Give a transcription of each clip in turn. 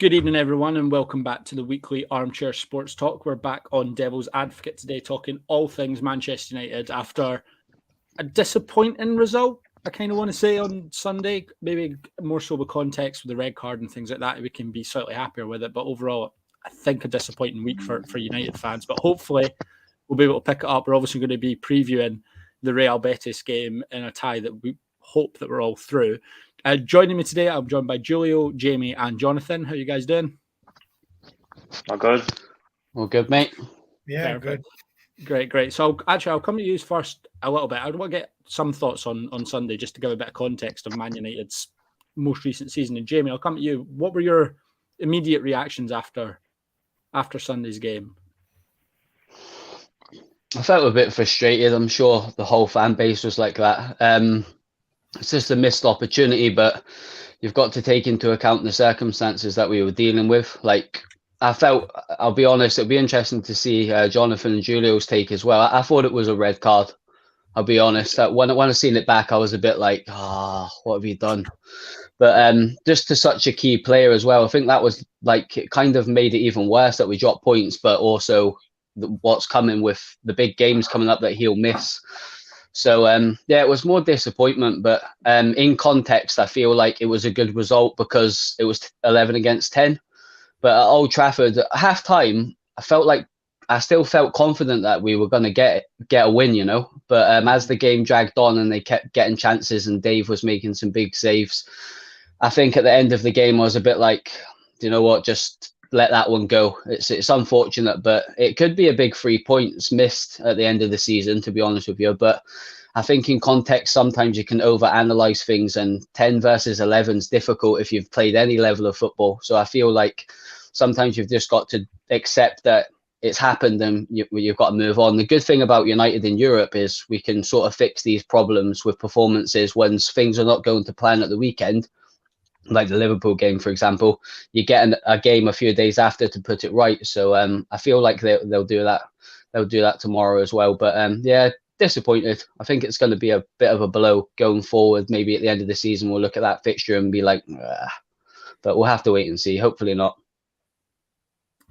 Good evening, everyone, and welcome back to the weekly Armchair Sports Talk. We're back on Devil's Advocate today, talking all things Manchester United after a disappointing result, I kind of want to say, on Sunday. Maybe more so with context with the red card and things like that, we can be slightly happier with it. But overall, I think a disappointing week for United fans. But hopefully, we'll be able to pick it up. We're obviously going to be previewing the Real Betis game in a tie that we hope that we're all through. Joining me today, I'm joined by Julio, Jamie, and Johnathan. How are you guys doing? All good. All good, mate. Yeah, Perfect. Good. Great. So I'll come to you first a little bit. I want to get some thoughts on Sunday, just to give a bit of context of Man United's most recent season. And Jamie, I'll come to you. What were your immediate reactions after Sunday's game? I felt a bit frustrated. I'm sure the whole fan base was like that. It's just a missed opportunity, but you've got to take into account the circumstances that we were dealing with. Like, I'll be honest, it'll be interesting to see Johnathan and Julio's take as well. I thought it was a red card. I'll be honest. When I seen it back, I was a bit like, what have you done? But just to such a key player as well, I think that was like, it kind of made it even worse that we dropped points, but also what's coming with the big games coming up that he'll miss. So, it was more disappointment, but in context, I feel like it was a good result because it was 11 against 10. But at Old Trafford, at half-time, I still felt confident that we were going to get a win, you know. But as the game dragged on and they kept getting chances and Dave was making some big saves, I think at the end of the game, I was a bit like, do you know what, just let that one go. It's unfortunate, but it could be a big 3 points missed at the end of the season, to be honest with you. But I think in context, sometimes you can overanalyze things, and 10 versus 11 is difficult if you've played any level of football. So I feel like sometimes you've just got to accept that it's happened and you've got to move on. The good thing about United in Europe is we can sort of fix these problems with performances when things are not going to plan at the weekend. Like the Liverpool game, for example, you get a game a few days after to put it right. So I feel like they'll do that. They'll do that tomorrow as well. But disappointed. I think it's going to be a bit of a blow going forward. Maybe at the end of the season, we'll look at that fixture and be like, but we'll have to wait and see. Hopefully not.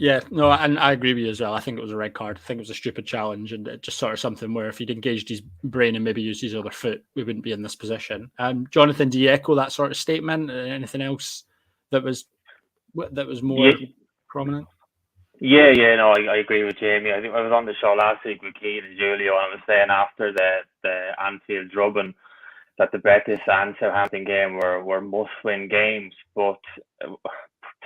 Yeah, no, and I agree with you as well. I think it was a red card. I think it was a stupid challenge, and it just sort of something where if he'd engaged his brain and maybe used his other foot, we wouldn't be in this position. Johnathan, do you echo that sort of statement? Anything else that was more prominent? Yeah, no, I agree with Jamie. I think I was on the show last week with Keane and Julio, and I was saying after the Anfield drubbing that the Betis and Southampton game were must-win games, but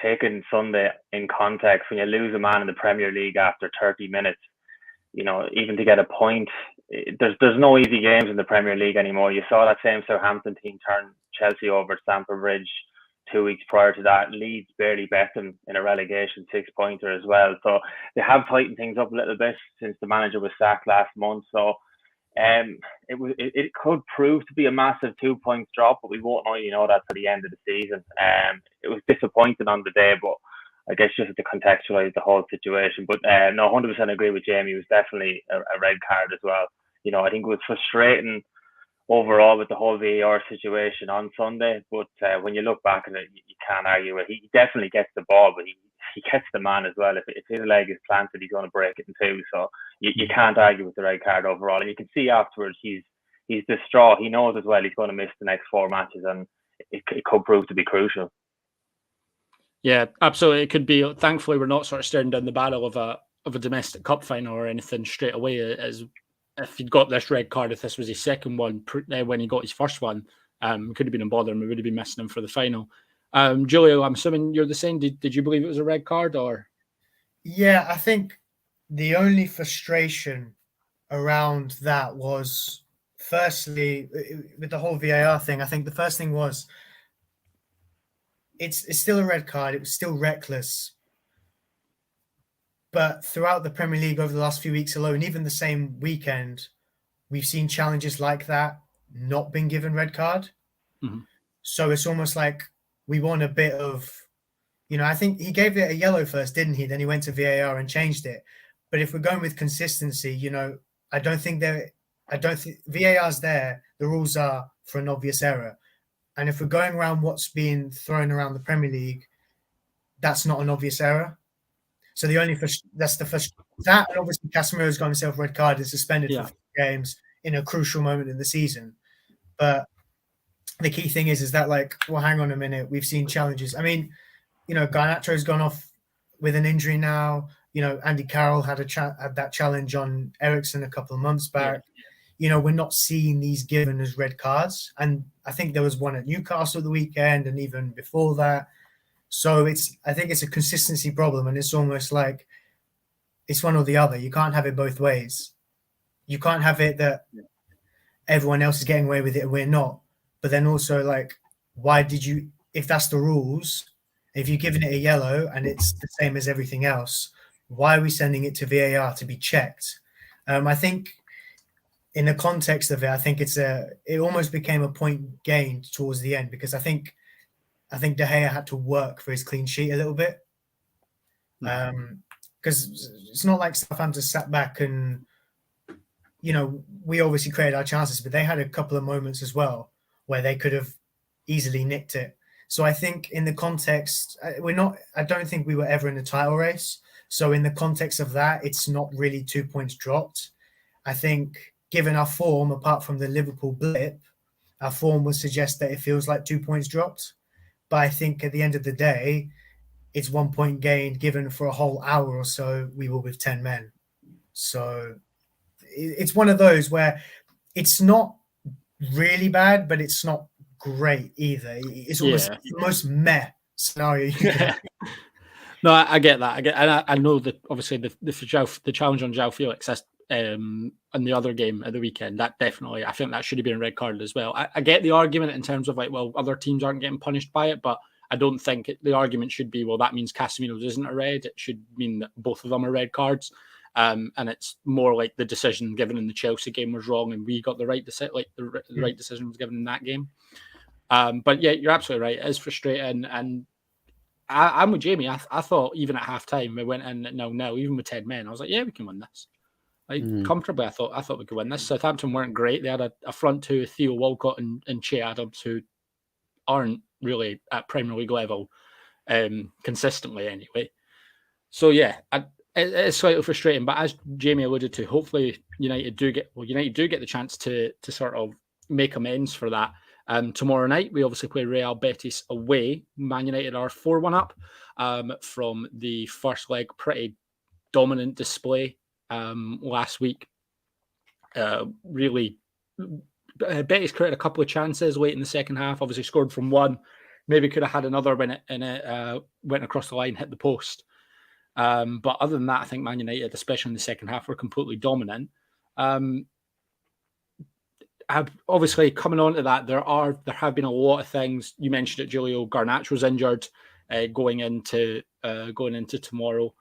taking Sunday in context, when you lose a man in the Premier League after 30 minutes, you know, even to get a point, there's no easy games in the Premier League anymore. You saw that same Southampton team turn Chelsea over at Stamford Bridge 2 weeks prior to that. Leeds barely bet them in a relegation 6-pointer as well. So they have tightened things up a little bit since the manager was sacked last month. So it could prove to be a massive 2 points drop, but we won't really know that till the end of the season. It was disappointing on the day, but I guess just to contextualize the whole situation. But no, 100% agree with Jamie. It was definitely a red card as well. You know, I think it was frustrating overall with the whole VAR situation on Sunday, but when you look back at it, you can't argue it. He definitely gets the ball, but he gets the man as well. If his leg is planted, he's going to break it in two. So you can't argue with the red card overall. And you can see afterwards he's distraught. He knows as well he's going to miss the next 4 matches, and it could prove to be crucial. Yeah, absolutely. It could be. Thankfully, we're not sort of staring down the barrel of a domestic cup final or anything straight away. As if he'd got this red card, if this was his second one when he got his first one, could have been a bother, and we would have been missing him for the final. Julio, I'm assuming you're the same. Did you believe it was a red card or? Yeah, I think the only frustration around that was, firstly, with the whole VAR thing. I think the first thing was it's still a red card. It was still reckless. But throughout the Premier League over the last few weeks alone, even the same weekend, we've seen challenges like that not been given red card. Mm-hmm. So it's almost like we want a bit of, you know, I think he gave it a yellow first, didn't he? Then he went to VAR and changed it. But if we're going with consistency, you know, I don't think VAR's there. The rules are for an obvious error. And if we're going around what's being thrown around the Premier League, that's not an obvious error. So that's the first that, and obviously Casemiro's got himself a red card and suspended for 4 games in a crucial moment in the season. But the key thing is that, like, well, hang on a minute, we've seen challenges. I mean, you know, Garnacho's gone off with an injury now. You know, Andy Carroll had that challenge on Eriksen a couple of months back. You know, we're not seeing these given as red cards. And I think there was one at Newcastle the weekend and even before that. So I think it's a consistency problem, and it's almost like it's one or the other. You can't have it both ways. You can't have it that everyone else is getting away with it and we're not. But then also, like, why did you, if that's the rules, if you're giving it a yellow and it's the same as everything else, why are we sending it to VAR to be checked? I think in the context of it, I think it almost became a point gained towards the end, because I think De Gea had to work for his clean sheet a little bit. Because it's not like Southampton sat back and, you know, we obviously created our chances, but they had a couple of moments as well where they could have easily nicked it. So I think in the context, I don't think we were ever in a title race. So in the context of that, it's not really 2 points dropped. I think given our form, apart from the Liverpool blip, our form would suggest that it feels like 2 points dropped. But I think at the end of the day, it's 1 point gained given for a whole hour or so we were with 10 men. So it's one of those where it's not really bad, but it's not great either. It's almost the most meh scenario you can No, I get that. I know that obviously the challenge on João Felix in the other game at the weekend, that definitely, I think that should have been a red card as well. I get the argument in terms of, like, well, other teams aren't getting punished by it, but I don't think the argument should be, well, that means Casemiro's isn't a red. It should mean that both of them are red cards. And it's more like the decision given in the Chelsea game was wrong, and we got the right decision. Like the right decision was given in that game. But yeah, you're absolutely right. It is frustrating, and I'm with Jamie. I thought even at half time we went in at 0-0, even with 10 men. I was like, yeah, we can win this. Like comfortably, I thought we could win this. Southampton weren't great. They had a front two, Theo Walcott and Che Adams, who aren't really at Premier League level consistently anyway. So yeah, it's slightly frustrating. But as Jamie alluded to, hopefully United do get the chance to sort of make amends for that. Tomorrow night, we obviously play Real Betis away. Man United are 4-1 up from the first leg. Pretty dominant display last week. Really, Betis created a couple of chances late in the second half. Obviously scored from one. Maybe could have had another when it went across the line, hit the post. But other than that, I think Man United, especially in the second half, were completely dominant. Obviously, coming on to that, there have been a lot of things. You mentioned it, Julio. Garnacho was injured going into tomorrow.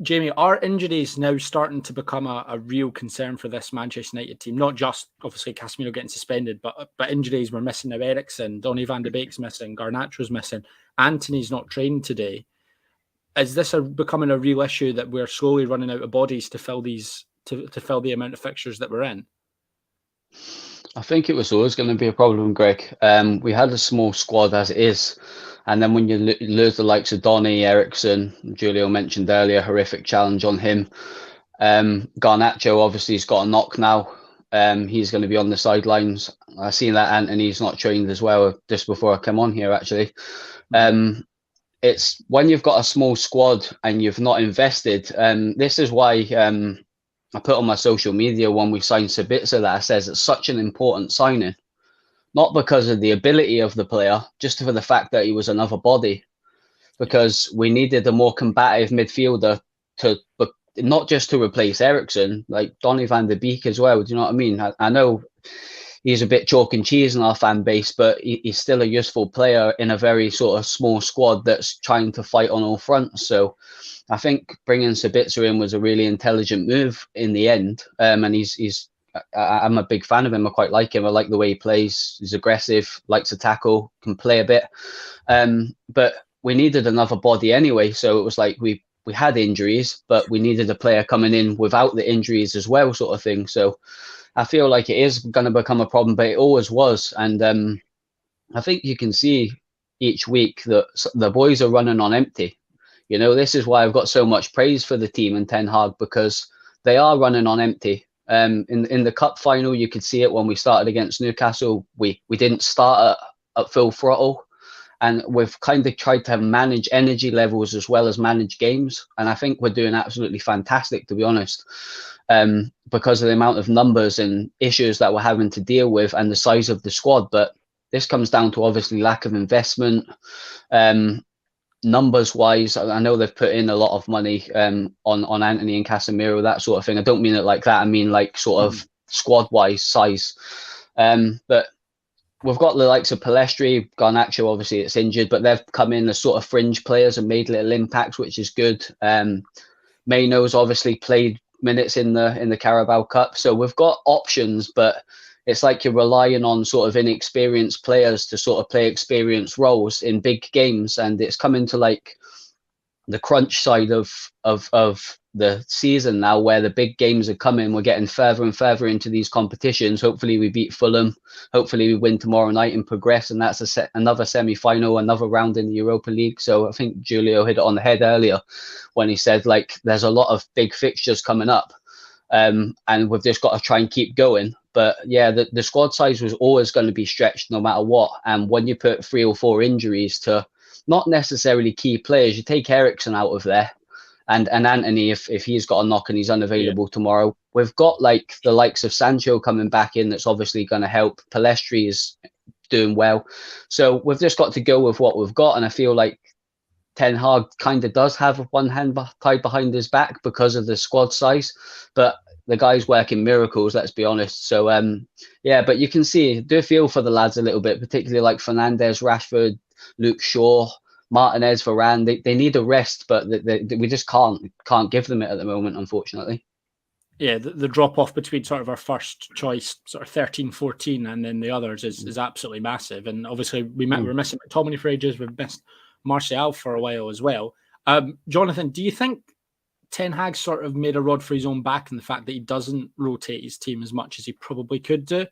Jamie, are injuries now starting to become a real concern for this Manchester United team? Not just obviously Casemiro getting suspended, but injuries. We're missing now Eriksen, Donny van de Beek's missing, Garnacho's missing, Antony's not trained today. Is this becoming a real issue that we're slowly running out of bodies to fill to fill the amount of fixtures that we're in? I think it was always going to be a problem, Greg. We had a small squad as it is, and then when you lose the likes of Donny, Eriksen, Julio mentioned earlier, horrific challenge on him. Garnacho obviously has got a knock now. He's going to be on the sidelines. I've seen that Antony's not trained as well just before I came on here, actually. It's when you've got a small squad and you've not invested. This is why I put on my social media when we signed Sabitzer that I says it's such an important signing. Not because of the ability of the player, just for the fact that he was another body. Because we needed a more combative midfielder but not just to replace Eriksen, like Donny van de Beek as well. Do you know what I mean? I know he's a bit chalk and cheese in our fan base, but he's still a useful player in a very sort of small squad that's trying to fight on all fronts. So I think bringing Sabitzer in was a really intelligent move in the end. And I'm a big fan of him. I quite like him. I like the way he plays. He's aggressive, likes to tackle, can play a bit. But we needed another body anyway. So it was like we had injuries, but we needed a player coming in without the injuries as well, sort of thing. So I feel like it is going to become a problem, but it always was. And I think you can see each week that the boys are running on empty. You know, this is why I've got so much praise for the team and Ten Hag, because they are running on empty. In the cup final, you could see it when we started against Newcastle. We didn't start at full throttle, and we've kind of tried to manage energy levels as well as manage games. And I think we're doing absolutely fantastic, to be honest, because of the amount of numbers and issues that we're having to deal with and the size of the squad. But this comes down to obviously lack of investment. Numbers wise, I know they've put in a lot of money on Anthony and Casemiro, that sort of thing. I don't mean it like that. I mean like sort of squad wise size. But we've got the likes of Pellestri, Garnacho, obviously it's injured, but they've come in as sort of fringe players and made little impacts, which is good. Mayno's obviously played minutes in the Carabao Cup, so we've got options, but it's like you're relying on sort of inexperienced players to sort of play experienced roles in big games, and it's coming to like the crunch side of the season now, where the big games are coming. We're getting further and further into these competitions. Hopefully we beat Fulham. Hopefully we win tomorrow night and progress, and that's another semi-final, another round in the Europa League. So I think Julio hit it on the head earlier when he said like there's a lot of big fixtures coming up, and we've just got to try and keep going. But yeah, the squad size was always going to be stretched no matter what. And when you put 3 or 4 injuries to not necessarily key players, you take Eriksen out of there, and Anthony, if he's got a knock and he's unavailable tomorrow, we've got like the likes of Sancho coming back in. That's obviously going to help. Pellestri is doing well, so we've just got to go with what we've got. And I feel like Ten Hag kind of does have one hand tied behind his back because of the squad size, but the guy's working miracles, let's be honest. So yeah, but you can do feel for the lads a little bit, particularly like Fernandes, Rashford, Luke Shaw, Martinez, Varane. They need a rest, but we just can't give them it at the moment, unfortunately. Yeah, the drop off between sort of our first choice, sort of 13, 14, and then the others is absolutely massive. And obviously we're missing McTominay for ages. We've missed Martial for a while as well. Johnathan, do you think Ten Hag sort of made a rod for his own back in the fact that he doesn't rotate his team as much as he probably could do?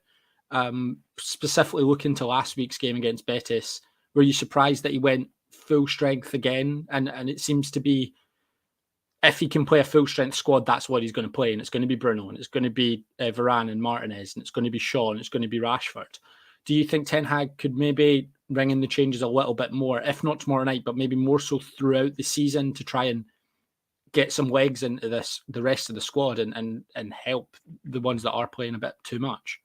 Specifically looking to last week's game against Betis, were you surprised that he went full strength again? And it seems to be, if he can play a full strength squad, that's what he's going to play. And it's going to be Bruno, and it's going to be Varane and Martinez, and it's going to be Shaw, and it's going to be Rashford. Do you think Ten Hag could maybe ring in the changes a little bit more, if not tomorrow night, but maybe more so throughout the season, to try and get some legs into the rest of the squad and help the ones that are playing a bit too much?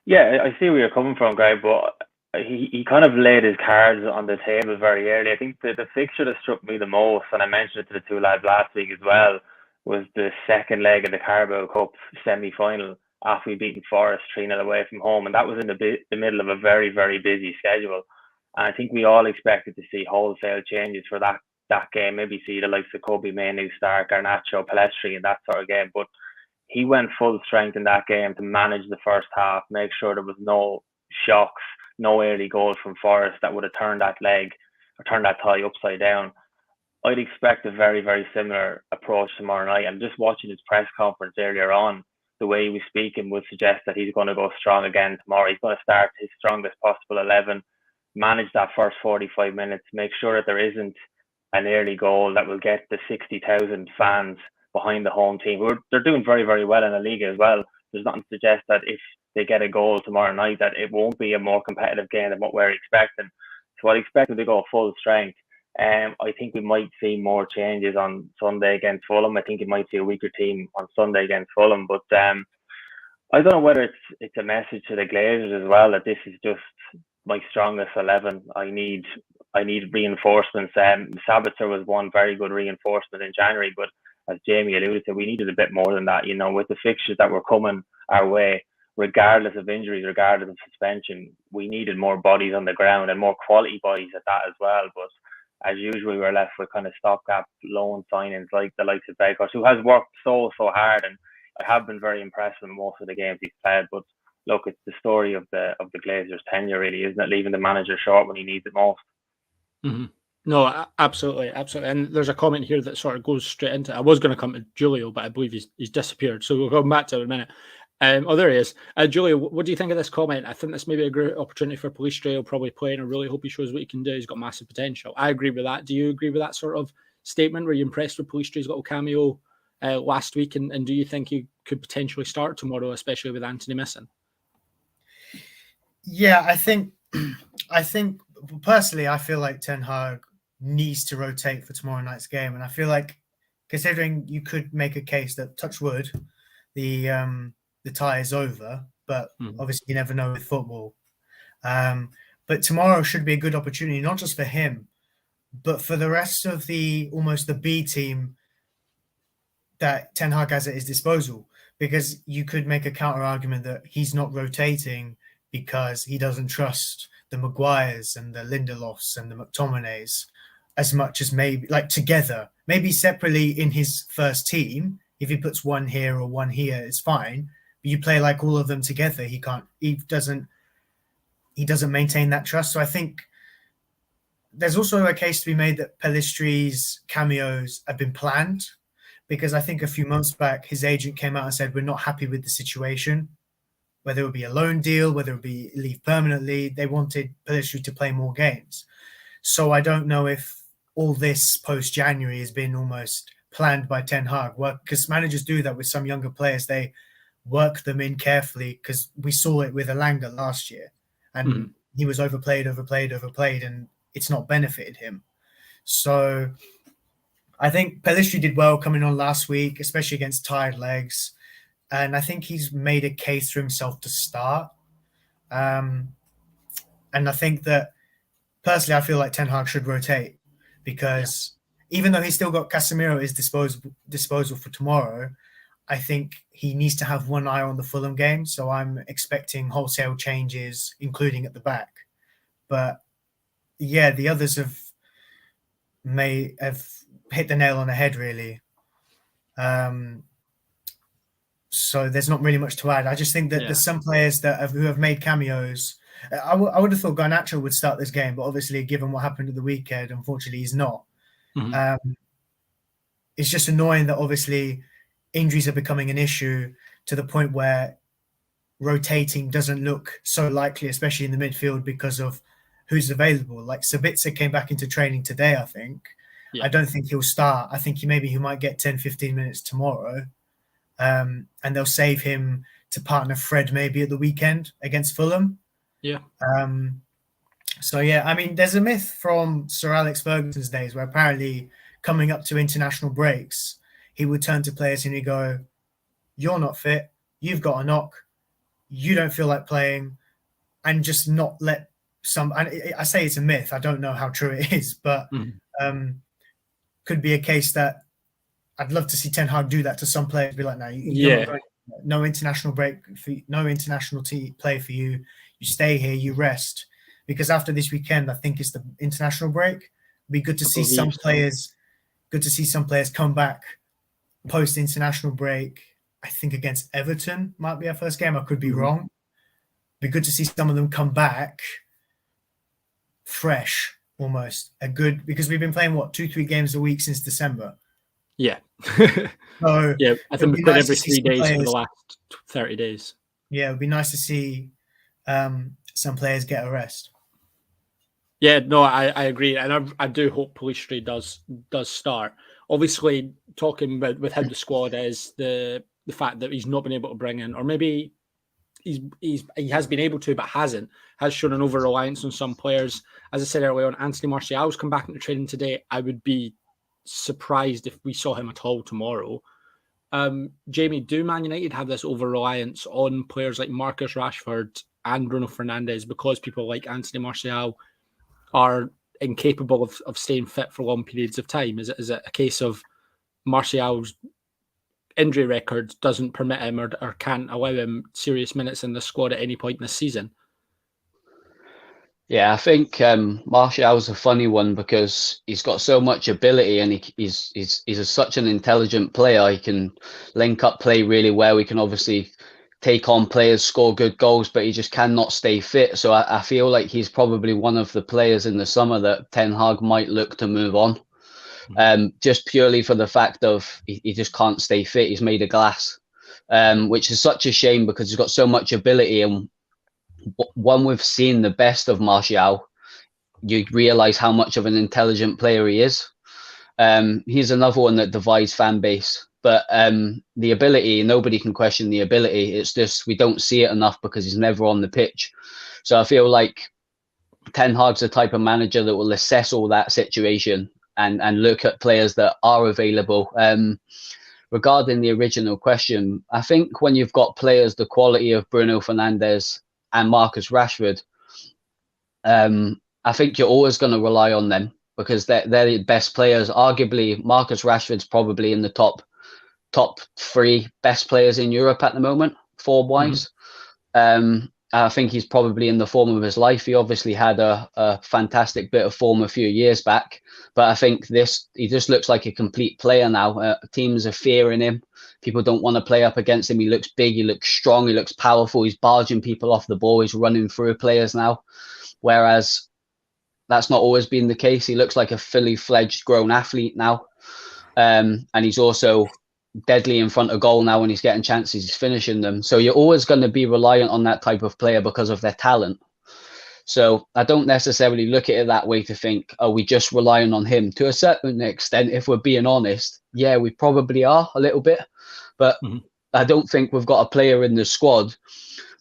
Yeah, I see where you're coming from, Greg, but he kind of laid his cards on the table very early. I think the fixture that struck me the most, and I mentioned it to the two lads last week as well, was the second leg of the Carabao Cup semi-final after we beaten Forest 3-0 away from home, and that was in the middle of a very, very busy schedule. And I think we all expected to see wholesale changes for that game, maybe see the likes of Kobe Mainoo start, Garnacho, Pellestri in that sort of game. But he went full strength in that game to manage the first half, make sure there was no shocks, no early goals from Forest that would have turned that leg or turned that tie upside down. I'd expect a very, very similar approach tomorrow night. I'm just watching his press conference earlier on. The way he was speaking would suggest that he's going to go strong again tomorrow. He's going to start his strongest possible 11, manage that first 45 minutes, make sure that there isn't an early goal that will get the 60,000 fans behind the home team. They're doing very, very well in the league as well. There's nothing to suggest that if they get a goal tomorrow night that it won't be a more competitive game than what we're expecting. So I expect them to go full strength. I think we might see more changes on Sunday against Fulham. I think you might see a weaker team on Sunday against Fulham. But I don't know whether it's a message to the Glazers as well that this is just my strongest 11. I need reinforcements. Sabitzer was one very good reinforcement in January, but as Jamie alluded to, we needed a bit more than that. You know, with the fixtures that were coming our way, regardless of injuries, regardless of suspension, we needed more bodies on the ground and more quality bodies at that as well. But as usual, we were left with kind of stopgap loan signings like the likes of Bakos, who has worked so hard, and I have been very impressed with most of the games he's played. But look, it's the story of the Glazers' tenure, really, isn't it? Leaving the manager short when he needs it most. Mm-hmm. No, absolutely. And there's a comment here that sort of goes straight into it. I was going to come to Julio, but I believe he's disappeared. So we'll come back to it in a minute. There he is. Julio, what do you think of this comment? I think this may be a great opportunity for Pellestri. He'll probably play, and I really hope he shows what he can do. He's got massive potential. I agree with that. Do you agree with that sort of statement? Were you impressed with Pellestri's little cameo last week? And do you think he could potentially start tomorrow, especially with Anthony missing? Yeah, I think personally, I feel like Ten Hag needs to rotate for tomorrow night's game. And I feel like, considering you could make a case that, touch wood, the tie is over, but obviously you never know with football. But tomorrow should be a good opportunity, not just for him, but for the rest of almost the B team that Ten Hag has at his disposal, because you could make a counter argument that he's not rotating because he doesn't trust the Maguires and the Lindelofs and the McTominays as much as maybe like together, maybe separately in his first team. If he puts one here or one here, it's fine. But you play like all of them together, he doesn't maintain that trust. So I think there's also a case to be made that Pellestri's cameos have been planned, because I think a few months back his agent came out and said, we're not happy with the situation, whether it would be a loan deal, whether it would be leave permanently. They wanted Pellestri to play more games. So I don't know if all this post-January has been almost planned by Ten Hag, because managers do that with some younger players. They work them in carefully, because we saw it with Elanga last year, and he was overplayed, and it's not benefited him. So I think Pellestri did well coming on last week, especially against tired legs. And I think he's made a case for himself to start. And I think that, personally, I feel like Ten Hag should rotate, because even though he's still got Casemiro at his disposal for tomorrow, I think he needs to have one eye on the Fulham game. So I'm expecting wholesale changes, including at the back. But yeah, the others have hit the nail on the head, really. So there's not really much to add. I just think that there's some players who have made cameos. I would have thought Garnacho would start this game, but obviously, given what happened at the weekend, unfortunately, he's not. It's just annoying that obviously injuries are becoming an issue to the point where rotating doesn't look so likely, especially in the midfield, because of who's available. Like Sabitzer came back into training today, I think. I don't think he'll start. I think he might get 10, 15 minutes tomorrow. And they'll save him to partner Fred maybe at the weekend against Fulham. So I mean, there's a myth from Sir Alex Ferguson's days where apparently coming up to international breaks, he would turn to players and he'd go, "You're not fit. You've got a knock. You don't feel like playing," and just not let some. And I say it's a myth. I don't know how true it is, but could be a case that I'd love to see Ten Hag do that to some players. Be like, no international break, no international play for you. You stay here, you rest, because after this weekend, I think it's the international break. It'd be good to see some players. Good to see some players come back post international break. I think against Everton might be our first game. I could be wrong. It'd be good to see some of them come back fresh, almost because we've been playing 2-3 games a week since December. So I think we've played every 3 days for the last 30 days. Yeah, it'd be nice to see some players get a rest. Yeah, no, I agree, and I do hope Pellestri does start. Obviously, talking about with how the squad is, the fact that he's not been able to bring in, or maybe he has been able to but has shown an over reliance on some players. As I said earlier on, Anthony Martial's come back into training today. I would be surprised if we saw him at all tomorrow. Jamie, do Man United have this over reliance on players like Marcus Rashford and Bruno Fernandes because people like Anthony Martial are incapable of staying fit for long periods of time? Is it a case of Martial's injury record doesn't permit him or can't allow him serious minutes in the squad at any point in the season? Yeah, I think Martial's a funny one because he's got so much ability and he's such an intelligent player. He can link up play really well. He can obviously take on players, score good goals, but he just cannot stay fit. So I feel like he's probably one of the players in the summer that Ten Hag might look to move on. Just purely for the fact of he just can't stay fit. He's made of glass. which is such a shame because he's got so much ability. And when we've seen the best of Martial, you realise how much of an intelligent player he is. He's another one that divides fan base. But the ability, nobody can question the ability. It's just we don't see it enough because he's never on the pitch. So I feel like Ten Hag's the type of manager that will assess all that situation and look at players that are available. Regarding the original question, I think when you've got players the quality of Bruno Fernandes and Marcus Rashford, I think you're always going to rely on them because they're the best players. Arguably, Marcus Rashford's probably in the top 3 best players in Europe at the moment, form-wise. I think he's probably in the form of his life. He obviously had a fantastic bit of form a few years back, but I think he just looks like a complete player now. Teams are fearing him. People don't want to play up against him. He looks big, he looks strong, he looks powerful. He's barging people off the ball. He's running through players now, whereas that's not always been the case. He looks like a fully fledged grown athlete now, and he's also deadly in front of goal now when he's getting chances, he's finishing them. So you're always going to be reliant on that type of player because of their talent. So I don't necessarily look at it that way to think, oh, we just relying on him. To a certain extent, if we're being honest, yeah, we probably are a little bit. But I don't think we've got a player in the squad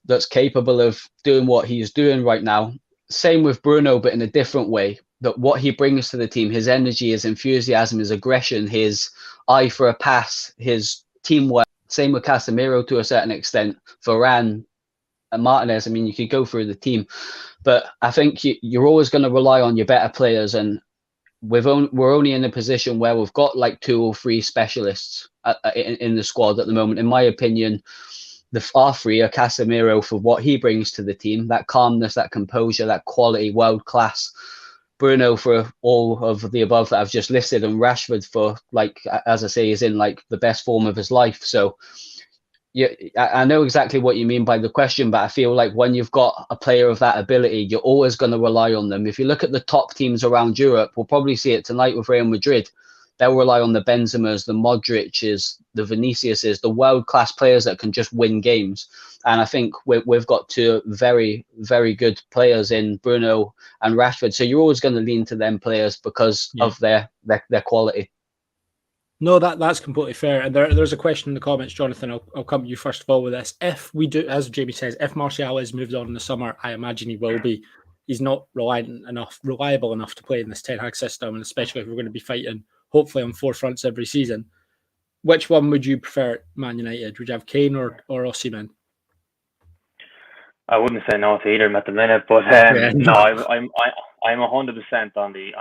that's capable of doing what he's doing right now. Same with Bruno, but in a different way. That what he brings to the team, his energy, his enthusiasm, his aggression, his eye for a pass, his teamwork. Same with Casemiro to a certain extent, Varane and Martinez. I mean, you could go through the team, but I think you're always going to rely on your better players, and we're only in a position where we've got like 2 or 3 specialists in the squad at the moment. In my opinion, our 3 are Casemiro for what he brings to the team, that calmness, that composure, that quality, world class. Bruno for all of the above that I've just listed, and Rashford for, like, as I say, is in like the best form of his life. So yeah, I know exactly what you mean by the question, but I feel like when you've got a player of that ability, you're always going to rely on them. If you look at the top teams around Europe, we'll probably see it tonight with Real Madrid. They'll rely on the Benzemas, the Modric's, the Vinicius's, the world-class players that can just win games. And I think we've got 2 very, very good players in Bruno and Rashford. So you're always going to lean to them players because of their quality. No, that's completely fair. And there's a question in the comments, Jonathan. I'll come to you first of all with this. If we do, as Jamie says, if Martial is moved on in the summer, I imagine he will be. He's not reliable enough to play in this Ten Hag system, and especially if we're going to be fighting, hopefully, on 4 fronts every season. Which one would you prefer at Man United? Would you have Kane or Osimhen? I wouldn't say no to either at the minute, but no, I'm 100% on the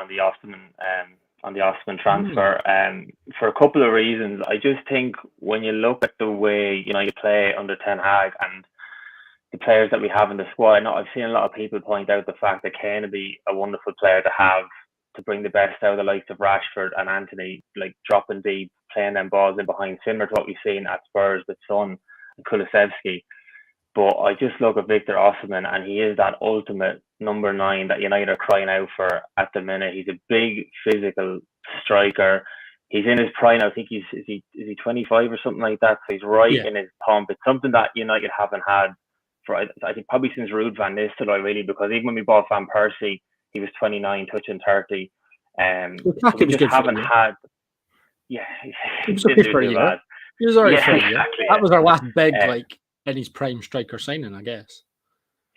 Osimhen transfer. For a couple of reasons. I just think when you look at the way you play under Ten Hag and the players that we have in the squad, I've seen a lot of people point out the fact that Kane would be a wonderful player to have, to bring the best out of the likes of Rashford and Antony, like dropping deep, playing them balls in behind, similar to what we've seen at Spurs with Son and Kulusevski. But I just look at Victor Osimhen, and he is that ultimate number 9 that United are crying out for at the minute. He's a big physical striker. He's in his prime. I think is he 25 or something like that. So he's right in his pomp. It's something that United haven't had for, I think, probably since Ruud van Nistelrooy, really, because even when we bought Van Persie, he was 29, touching 30. So we just haven't had. Yeah, he was okay for a year. He was alright for a year. Exactly, that was our last big, in his prime striker signing, I guess.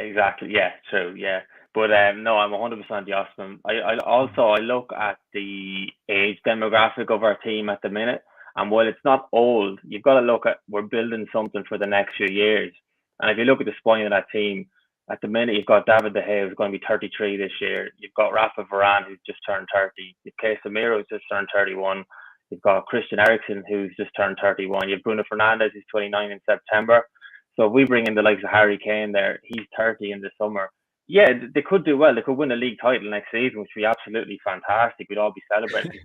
Exactly. Yeah. True. Yeah. But no, I'm 100% the Osimhen. I look at the age demographic of our team at the minute, and while it's not old, you've got to look at, we're building something for the next few years. And if you look at the spine of that team, at the minute, you've got David De Gea, who's going to be 33 this year. You've got Rafa Varane, who's just turned 30. You've Casemiro, who's just turned 31. You've got Christian Eriksen, who's just turned 31. You have Bruno Fernandes, who's 29 in September. So if we bring in the likes of Harry Kane there, he's 30 in the summer. Yeah, they could do well. They could win a league title next season, which would be absolutely fantastic. We'd all be celebrating.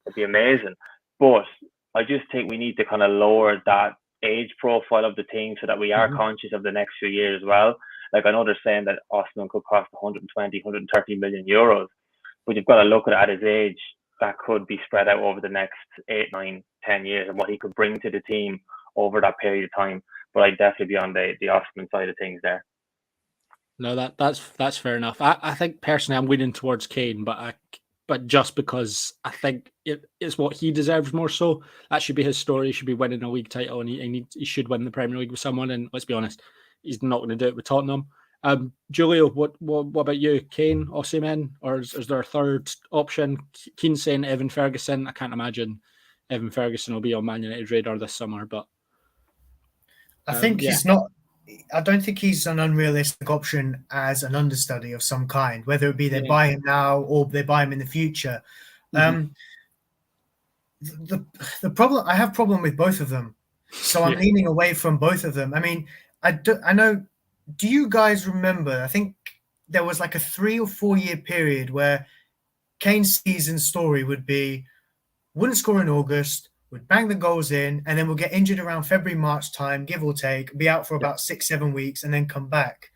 It'd be amazing. But I just think we need to kind of lower that age profile of the team so that we are conscious of the next few years as well. Like, I know they're saying that Osimhen could cost 120, 130 million euros, but you've got to look at his age. That could be spread out over the next 8, 9, 10 years, and what he could bring to the team over that period of time. But I'd definitely be on the Osimhen side of things there. No, that's fair enough. I think personally I'm leaning towards Kane, but just because I think it's what he deserves more so. That should be his story. He should be winning a league title, and he should win the Premier League with someone. And let's be honest, he's not going to do it with Tottenham. Julio, what about you? Kane, Osimhen, or is there a third option? Keane's saying Evan Ferguson. I can't imagine Evan Ferguson will be on Man United's radar this summer, but I think he's not. I don't think he's an unrealistic option as an understudy of some kind, whether it be they buy him now or they buy him in the future. The problem, I have problem with both of them, so I'm leaning away from both of them. I mean, I know. Do you guys remember? I think there was like a 3 or 4 year period where Kane's season story would be wouldn't score in August, would bang the goals in, and then we'll get injured around February, March time, give or take, be out for about 6-7 weeks, and then come back.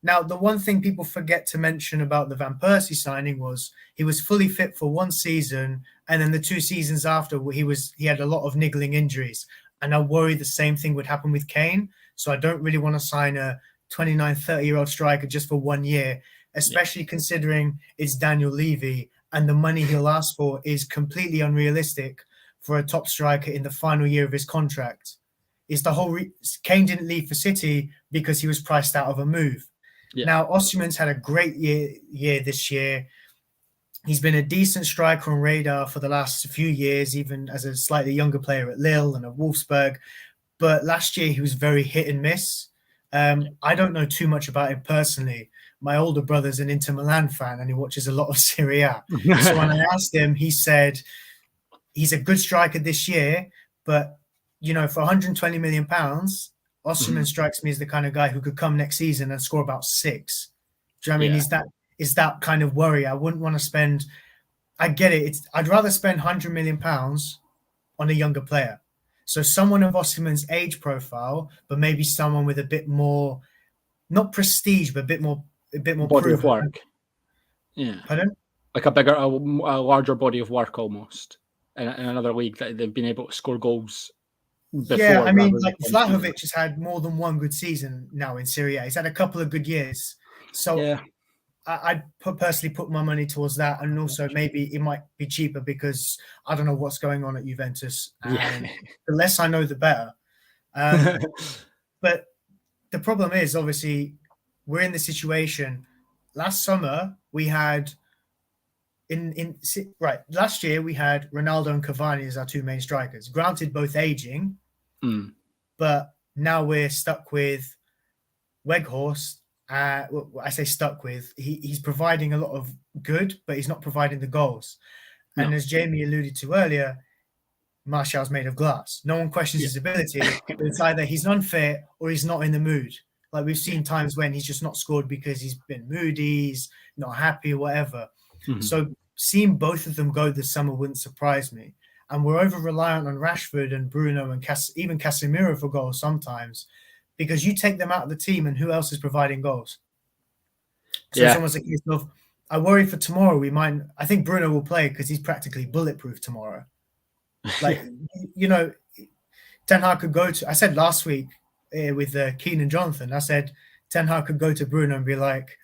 Now, the one thing people forget to mention about the Van Persie signing was he was fully fit for 1 season, and then the 2 seasons after he had a lot of niggling injuries. And I worry the same thing would happen with Kane. So I don't really want to sign a 29, 30-year-old striker just for 1 year, especially considering it's Daniel Levy, and the money he'll ask for is completely unrealistic for a top striker in the final year of his contract. Is the whole Kane didn't leave for City because he was priced out of a move. Now, Osimhen's had a great year this year. He's been a decent striker on radar for the last few years, even as a slightly younger player at Lille and at Wolfsburg. But last year, he was very hit and miss. I don't know too much about him personally. My older brother's an Inter Milan fan, and he watches a lot of Serie A. So when I asked him, he said he's a good striker this year, but for 120 million pounds, Osimhen strikes me as the kind of guy who could come next season and score about 6. Do you know what I mean? Is that kind of worry? I wouldn't want to spend. I get it. I'd rather spend 100 million pounds on a younger player. So someone of Osimhen's age profile, but maybe someone with a bit more, not prestige, but a bit more body of work. Yeah. Pardon? Like a larger body of work almost in another league that they've been able to score goals before. Yeah, I mean, like Vlahovic has had more than 1 good season now in Serie A. He's had a couple of good years. So I'd personally put my money towards that. And also maybe it might be cheaper because I don't know what's going on at Juventus. And the less I know, the better. But the problem is, obviously, we're in the situation. Last summer, we had last year we had Ronaldo and Cavani as our 2 main strikers. Granted, both aging, but now we're stuck with Weghorst. I say stuck with. He's providing a lot of good, but he's not providing the goals. And as Jamie alluded to earlier, Martial's made of glass. No one questions his ability. But it's either he's unfit or he's not in the mood. Like we've seen times when he's just not scored because he's been moody, he's not happy, whatever. So seeing both of them go this summer wouldn't surprise me. And we're over-reliant on Rashford and Bruno and even Casemiro for goals sometimes, because you take them out of the team and who else is providing goals? So it's almost a case of, I worry for tomorrow I think Bruno will play because he's practically bulletproof tomorrow. Like, Ten Hag could go to, I said last week with Keane and Johnathan, I said Ten Hag could go to Bruno and be like,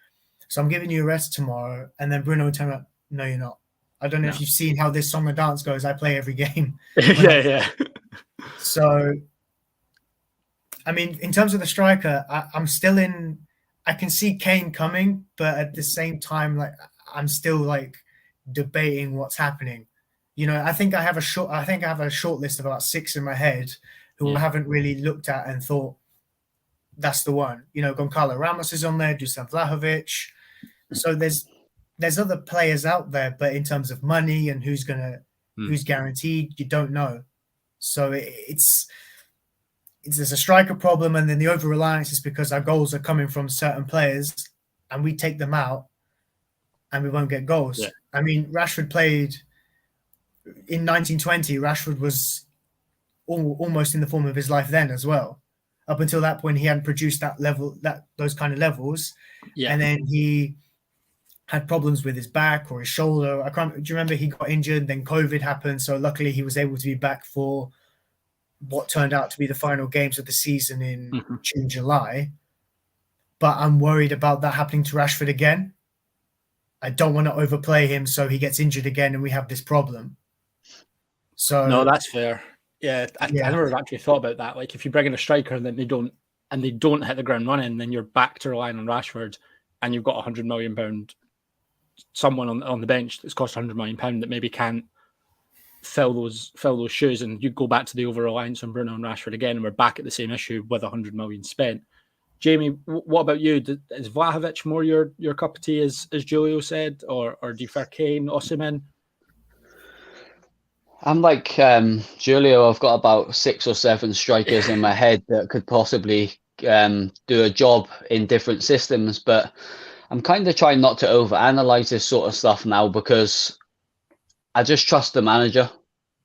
so I'm giving you a rest tomorrow. And then Bruno would turn around, no, you're not. I don't know if you've seen how this song and dance goes. I play every game. So, I mean, in terms of the striker, I'm still in. I can see Kane coming, but at the same time, like I'm still like debating what's happening. I think I have a short list of about 6 in my head who I haven't really looked at and thought that's the one. Goncalo Ramos is on there, Dusan Vlahovic. So there's other players out there, but in terms of money and who's guaranteed, you don't know. So there's a striker problem, and then the over-reliance is because our goals are coming from certain players and we take them out and we won't get goals. Yeah. I mean, Rashford played in 1920. Rashford was almost in the form of his life then as well. Up until that point, he hadn't produced those kind of levels. Yeah. And then he had problems with his back or his shoulder. Do you remember he got injured? Then COVID happened. So luckily he was able to be back for what turned out to be the final games of the season in June, July. But I'm worried about that happening to Rashford again. I don't want to overplay him so he gets injured again and we have this problem. So no, that's fair. Yeah, I never actually thought about that. Like, if you bring in a striker and then they don't hit the ground running, then you're back to relying on Rashford, and you've got £100 million someone on the bench that's cost £100 million that maybe can't fill those shoes, and you go back to the over reliance on Bruno and Rashford again, and we're back at the same issue with £100 million spent. Jamie, what about you? Is Vlahovic more your cup of tea, as Julio said, or do you prefer Kane, Osimhen? I'm like Julio. I've got about 6 or 7 strikers in my head that could possibly do a job in different systems, but I'm kind of trying not to overanalyze this sort of stuff now because I just trust the manager.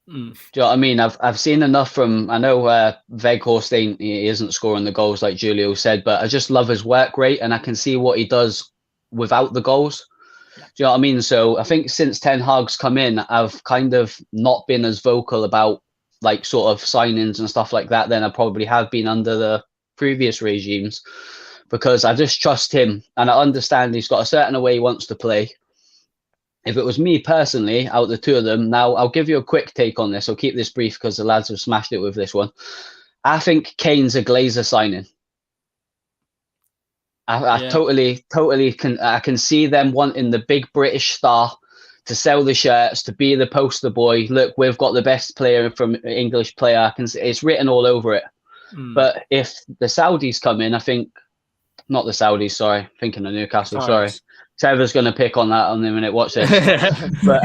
Do you know what I mean? I've seen enough from, I know Weghorst he isn't scoring the goals like Julio said, but I just love his work rate and I can see what he does without the goals. Do you know what I mean? So I think since Ten Hag's come in, I've kind of not been as vocal about like sort of signings and stuff like that than I probably have been under the previous regimes, because I just trust him and I understand he's got a certain way he wants to play. If it was me personally, out of the two of them, now I'll give you a quick take on this. I'll keep this brief because the lads have smashed it with this one. I think Kane's a Glazer signing. I totally can see them wanting the big British star to sell the shirts, to be the poster boy. Look, we've got the best player from English player. I can see, it's written all over it. But if the Saudis come in, I think, not the Saudis, sorry, thinking of Newcastle, sorry. Trevor's going to pick on that on the minute. Watch this. But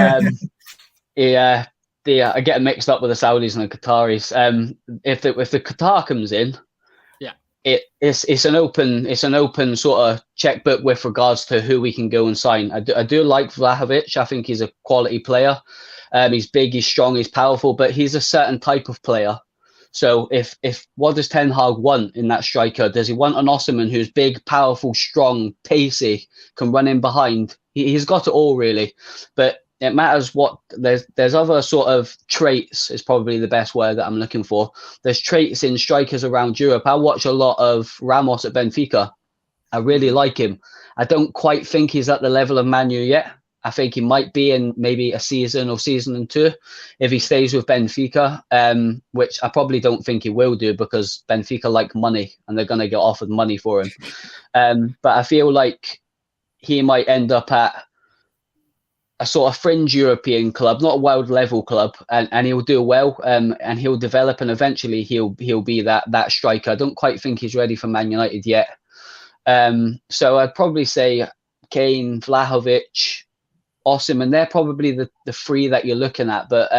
I get mixed up with the Saudis and the Qataris. If the Qatar comes in, it's an open sort of checkbook with regards to who we can go and sign. I do like Vlahovic. I think he's a quality player. He's big, he's strong, he's powerful, but he's a certain type of player. So if what does Ten Hag want in that striker? Does he want an Osimhen who's big, powerful, strong, pacey, can run in behind? He's got it all really, but it matters what there's other sort of traits is probably the best word that I'm looking for. There's traits in strikers around Europe. I watch a lot of Ramos at Benfica. I really like him. I don't quite think he's at the level of Manu yet. I think he might be in maybe a season or season and 2 if he stays with Benfica, which I probably don't think he will do because Benfica like money and they're going to get offered money for him. But I feel like he might end up at a sort of fringe European club, not a world level club, and he'll do well and he'll develop and eventually he'll be that striker. I don't quite think he's ready for Man United yet. So I'd probably say Kane, Vlahovic, Osimhen, they're probably the 3 that you're looking at. But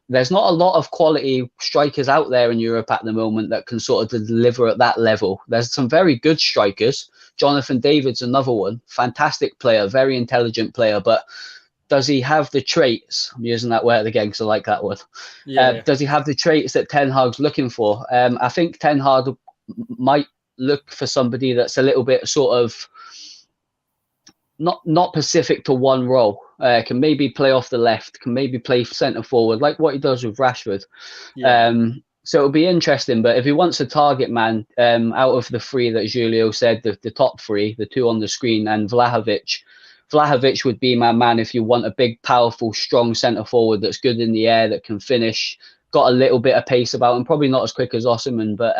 there's not a lot of quality strikers out there in Europe at the moment that can sort of deliver at that level. There's some very good strikers. Johnathan David's another one. Fantastic player, very intelligent player. But does he have the traits? I'm using that word again because I like that word. Does he have the traits that Ten Hag's looking for? I think Ten Hag might look for somebody that's a little bit sort of not specific to one role. Can maybe play off the left, can maybe play centre forward, like what he does with Rashford. So it'll be interesting. But if he wants a target man, out of the 3 that Julio said, the top 3, the 2 on the screen, and Vlahovic would be my man if you want a big, powerful, strong centre forward that's good in the air, that can finish, got a little bit of pace about him, probably not as quick as Osimhen, but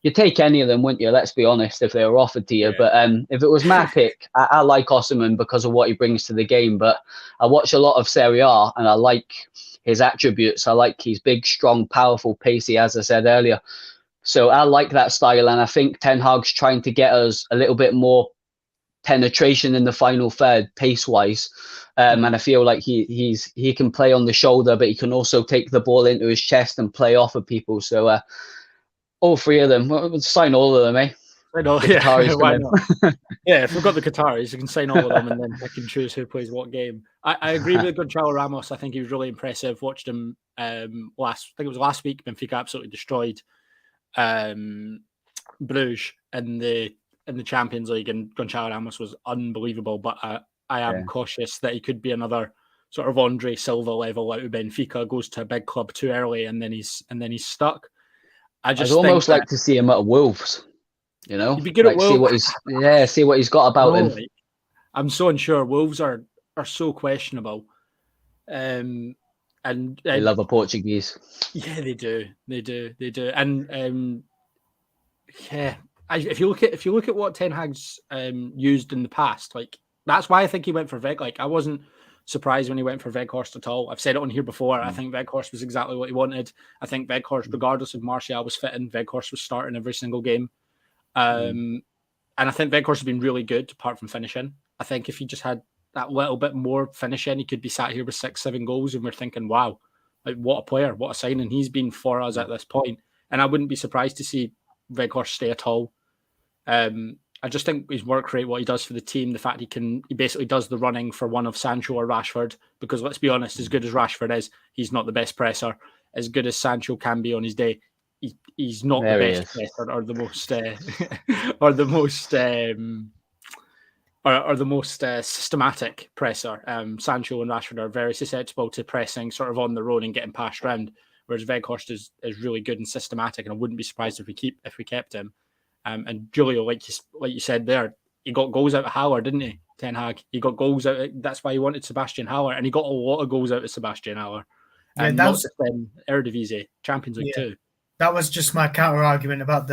you take any of them, wouldn't you? Let's be honest, if they were offered to you. But if it was my pick, I like Osimhen because of what he brings to the game. But I watch a lot of Serie A and I like his attributes. I like he's big, strong, powerful, pacey, as I said earlier. So I like that style. And I think Ten Hag's trying to get us a little bit more penetration in the final third, pace-wise. And I feel like he can play on the shoulder, but he can also take the ball into his chest and play off of people. So all 3 of them. We'll sign all of them, eh? I know, why not? If we've got the Qataris, you can sign all of them and then pick and choose who plays what game. I agree with Gonçalo Ramos. I think he was really impressive. Watched him last week. Benfica absolutely destroyed Bruges in the Champions League, and Gonçalo Ramos was unbelievable. But I am cautious that he could be another sort of Andre Silva level out of Benfica, goes to a big club too early, and then he's stuck. I'd almost like to see him at Wolves. You know, he'd be good at Wolves. See what he's got about him. Like, I'm so unsure. Wolves are so questionable. And they love a Portuguese. Yeah, they do. And yeah, if you look at what Ten Hag's used in the past, like that's why I think he went for Veg. Like I wasn't surprised when he went for Weghorst at all. I've said it on here before. I think Weghorst was exactly what he wanted. I think Weghorst, regardless of Martial was fitting, Weghorst was starting every single game. And I think Weghorst has been really good apart from finishing. I think if he just had that little bit more finishing, he could be sat here with 6-7 goals, and we're thinking, wow, like what a player, what a signing he's been for us at this point. And I wouldn't be surprised to see Weghorst stay at all. I just think his work rate, what he does for the team, the fact he basically does the running for one of Sancho or Rashford, because let's be honest, as good as Rashford is, he's not the best presser. As good as Sancho can be on his day, he's not the best presser or the most systematic presser. Sancho and Rashford are very susceptible to pressing sort of on their own and getting passed round, whereas Weghorst is really good and systematic, and I wouldn't be surprised if we kept him. And Julio, like you said there, he got goals out of Haller, didn't he? Ten Hag. He got goals out. That's why he wanted Sebastian Haller, and he got a lot of goals out of Sebastian Haller. And that was Eredivisie, Champions League too. That was just my counter argument about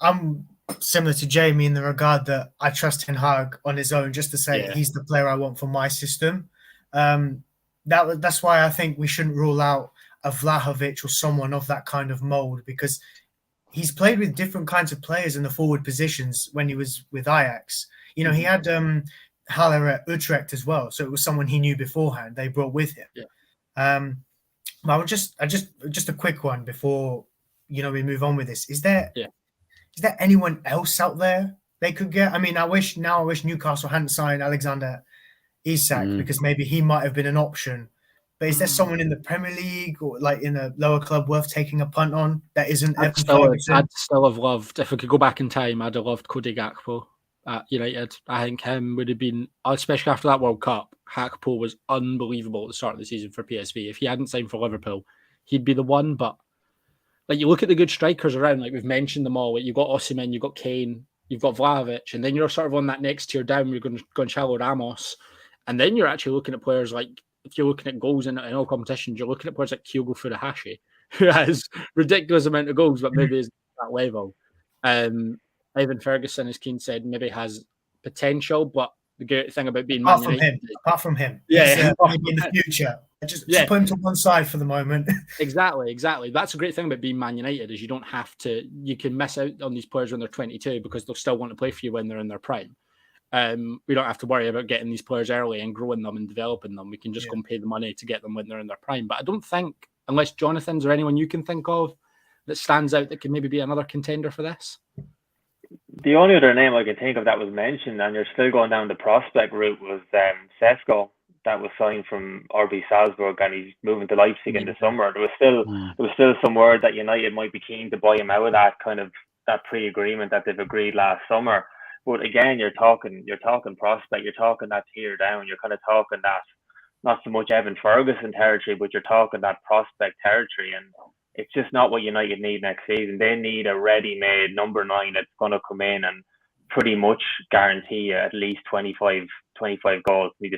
I'm similar to Jamie in the regard that I trust Ten Hag on his own, just to say he's the player I want for my system. That's why I think we shouldn't rule out a Vlahovic or someone of that kind of mold, because he's played with different kinds of players in the forward positions when he was with Ajax. You know, he had Haller at Utrecht as well, so it was someone he knew beforehand. They brought with him. But just a quick one before we move on with this. Is there anyone else out there they could get? I mean, I wish Newcastle hadn't signed Alexander Isak because maybe he might have been an option. But is there someone in the Premier League or like in a lower club worth taking a punt on that isn't? I'd still have loved, if we could go back in time, I'd have loved Cody Gakpo at United. I think him would have been, especially after that World Cup, Gakpo was unbelievable at the start of the season for PSV. If he hadn't signed for Liverpool, he'd be the one. But like you look at the good strikers around, like we've mentioned them all. Like you've got Osimhen, you've got Kane, you've got Vlahovic, and then you're sort of on that next tier down. You're going Gonçalo Ramos, and then you're actually looking at players like, if you're looking at goals in all competitions, you're looking at players like Kyogo Furuhashi, who has ridiculous amount of goals, but maybe is at that level. Ivan Ferguson, as Keane said, maybe has potential, but the great thing about being apart from him, maybe in the future, just put him to one side for the moment. Exactly. That's a great thing about being Man United, is you don't have to. You can miss out on these players when they're 22 because they'll still want to play for you when they're in their prime. We don't have to worry about getting these players early and growing them and developing them. We can just go and pay the money to get them when they're in their prime. But I don't think, unless Johnathan's or anyone you can think of that stands out that could maybe be another contender for this. The only other name I can think of that was mentioned, and you're still going down the prospect route, was Sesko, that was signed from RB Salzburg, and he's moving to Leipzig in the summer. There was still some word that United might be keen to buy him out of that pre-agreement that they've agreed last summer. But again, you're talking prospect, you're talking that tier down, you're kind of talking that not so much Evan Ferguson territory, but you're talking that prospect territory, and it's just not what United need next season. They need a ready-made number 9 that's going to come in and pretty much guarantee at least 25 goals. They